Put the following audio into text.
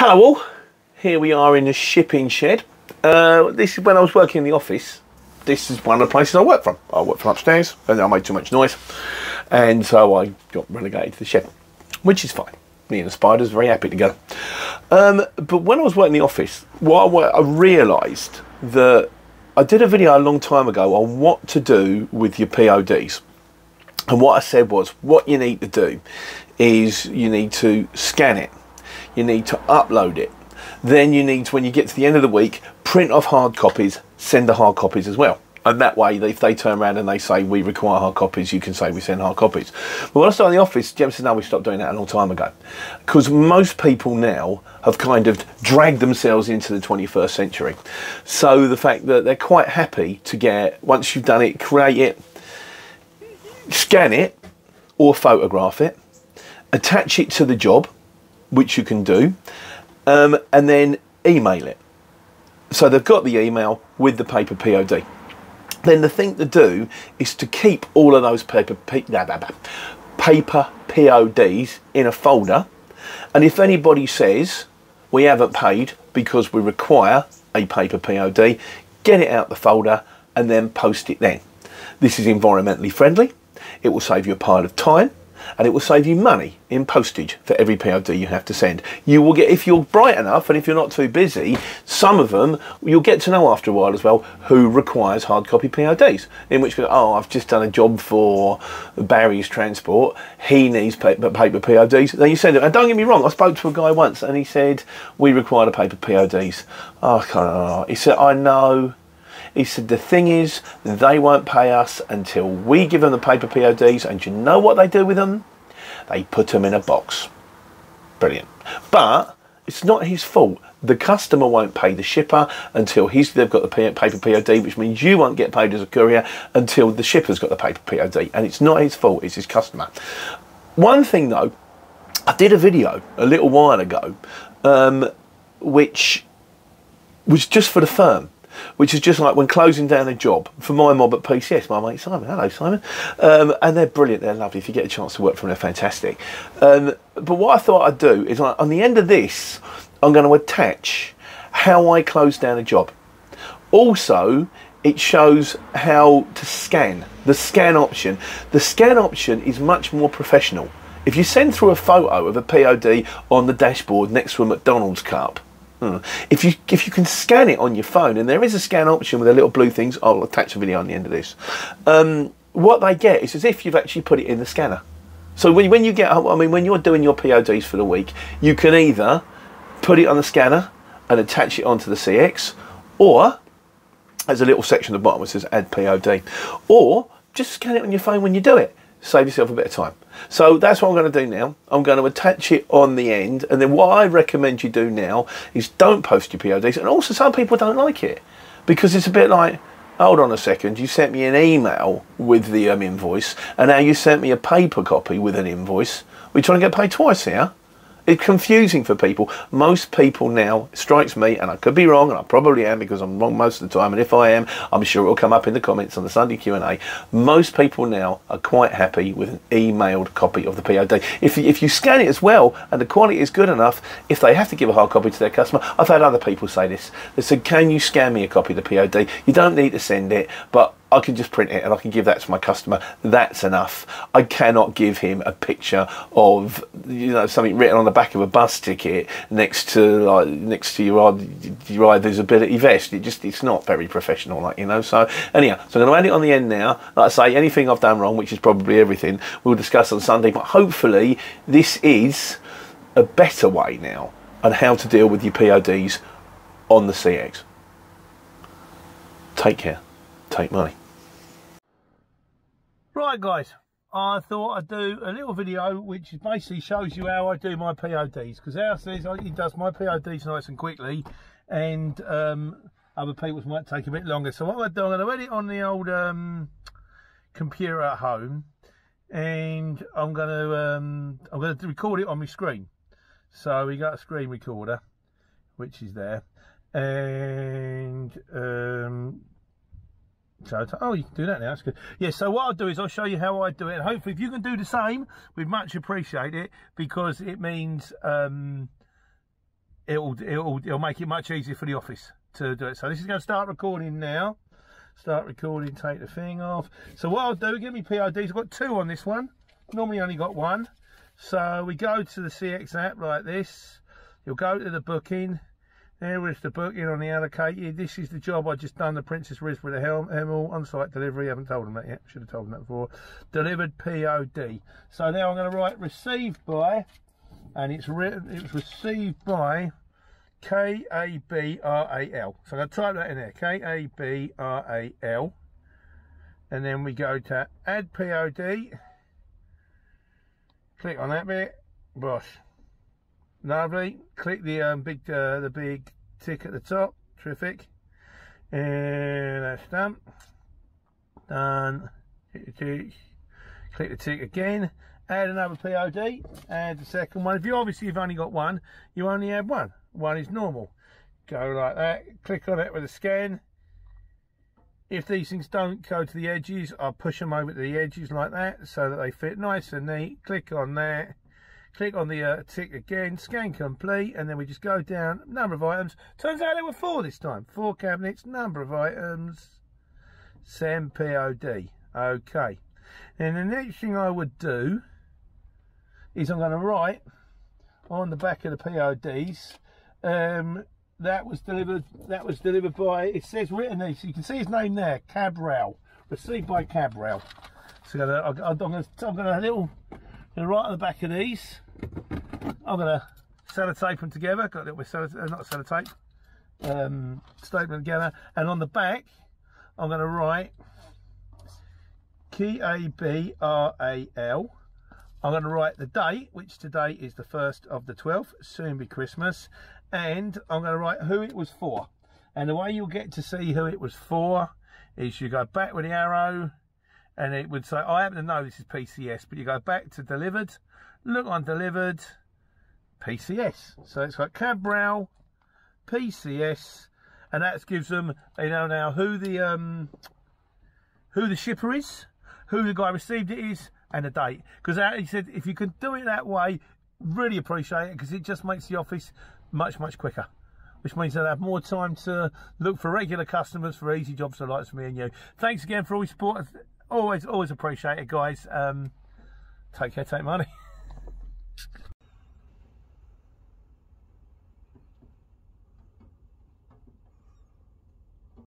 Hello all, here we are in the shipping shed. This is when I was working in the office. This is one of the places I work from. I work from upstairs and I made too much noise, and so I got relegated to the shed, which is fine. Me and the spiders are very happy together. But when I was working in the office, I realised that I did a video a long time ago on what to do with your PODs. And what I said was, what you need to do is you need to scan it. You need to upload it. Then you need to, when you get to the end of the week, print off hard copies, send the hard copies as well. And that way, if they turn around and they say, we require hard copies, you can say we send hard copies. But when I started in the office, Jem said, no, we stopped doing that a long time ago. Because most people now have kind of dragged themselves into the 21st century. So the fact that they're quite happy to get, once you've done it, create it, scan it or photograph it, attach it to the job, which you can do, and then email it. So they've got the email with the paper POD. Then the thing to do is to keep all of those paper PODs in a folder, and if anybody says we haven't paid because we require a paper POD, get it out the folder and then post it then. This is environmentally friendly. It will save you a pile of time, and it will save you money in postage for every POD you have to send. You will get, if you're bright enough and if you're not too busy, some of them you'll get to know after a while as well who requires hard copy PODs. In which, oh, I've just done a job for Barry's Transport, he needs paper PODs. Then you send it. And don't get me wrong, I spoke to a guy once and he said, we require the paper PODs. Oh, he said, I know. He said, the thing is, they won't pay us until we give them the paper PODs, and you know what they do with them? They put them in a box. Brilliant. But it's not his fault. The customer won't pay the shipper until they've got the paper POD, which means you won't get paid as a courier until the shipper's got the paper POD. And it's not his fault, it's his customer. One thing though, I did a video a little while ago, which was just for the firm. Which is just like when closing down a job for my mob at PCS, my mate Simon. Hello, Simon. And they're brilliant, they're lovely. If you get a chance to work for them, they're fantastic. But what I thought I'd do is, on the end of this, I'm going to attach how I close down a job. Also, it shows how to scan, the scan option. The scan option is much more professional. If you send through a photo of a POD on the dashboard next to a McDonald's cup, if you can scan it on your phone, and there is a scan option with the little blue things, I'll attach a video on the end of this. What they get is as if you've actually put it in the scanner. So when you get, I mean, when you're doing your PODs for the week, you can either put it on the scanner and attach it onto the CX, or there's a little section at the bottom that says add POD, or just scan it on your phone when you do it. Save yourself a bit of time. So that's what I'm going to do now. I'm going to attach it on the end, and then what I recommend you do now is don't post your PODs. And also, some people don't like it because it's a bit like, hold on a second, you sent me an email with the invoice, and now you sent me a paper copy with an invoice. We're trying to get paid twice here. It's confusing for people. Most people now, it strikes me, and I could be wrong, and I probably am because I'm wrong most of the time, and if I am, I'm sure it'll come up in the comments on the Sunday Q&A. Most people now are quite happy with an emailed copy of the POD. If you scan it as well, and the quality is good enough, if they have to give a hard copy to their customer, I've had other people say this. They said, can you scan me a copy of the POD? You don't need to send it, but I can just print it and I can give that to my customer. That's enough. I cannot give him a picture of, you know, something written on the back of a bus ticket next to your eye visibility vest. It's not very professional, like, you know. So anyhow, so I'm going to add it on the end now. Like I say, anything I've done wrong, which is probably everything, we'll discuss on Sunday. But hopefully this is a better way now on how to deal with your PODs on the CX. Take care. Take money. Right guys, I thought I'd do a little video which basically shows you how I do my PODs, because ours says he does my PODs nice and quickly, and other people's might take a bit longer. So what I'm going to do, I'm going to edit on the old computer at home, and I'm going to record it on my screen. So we got a screen recorder which is there, and so, oh, you can do that now, that's good. Yeah, so what I'll do is I'll show you how I do it, and hopefully if you can do the same, we'd much appreciate it, because it means it'll make it much easier for the office to do it. So this is going to start recording now. Start recording, take the thing off. So what I'll do, give me PODs. I've got 2 on this one. Normally only got 1. So we go to the CX app like this. You'll go to the booking. There is the booking on the allocated. This is the job I just done, the Princess Risborough, the Hemel, on-site delivery. I haven't told them that yet. Should have told them that before. Delivered POD. So now I'm going to write received by, and it was received by K-A-B-R-A-L. So I'm going to type that in there, K-A-B-R-A-L. And then we go to add POD. Click on that bit. Bosh. Lovely. Click the big tick at the top. Terrific. And that's done. Done. Click the tick again. Add another POD. Add the second one. If you obviously you've only got 1, you only add 1. 1 is normal. Go like that. Click on it with a scan. If these things don't go to the edges, I'll push them over to the edges like that so that they fit nice and neat. Click on that. Click on the tick again, scan complete, and then we just go down, number of items. Turns out there were 4 this time. 4 cabinets, number of items, send POD. Okay. And the next thing I would do is I'm going to write on the back of the PODs, that was delivered by, it says written there, so you can see his name there, Cabral, received by Cabral. So I'm going to write on the back of these. I'm going to sellotape them together. Got a little bit of not sellotape. Staple them together. And on the back, I'm going to write K-A-B-R-A-L. I'm going to write the date, which today is the 1st of the 12th. Soon be Christmas. And I'm going to write who it was for. And the way you'll get to see who it was for is you go back with the arrow. And it would say, I happen to know this is PCS, but you go back to delivered, look on delivered, PCS. So it's like Cabral, PCS, and that gives them, they know now who the shipper is, who the guy received it is, and the date. Because he said, if you can do it that way, really appreciate it, because it just makes the office much, much quicker. Which means they'll have more time to look for regular customers for easy jobs like for me and you. Thanks again for all your support. Always appreciate it, guys. Take care, take money.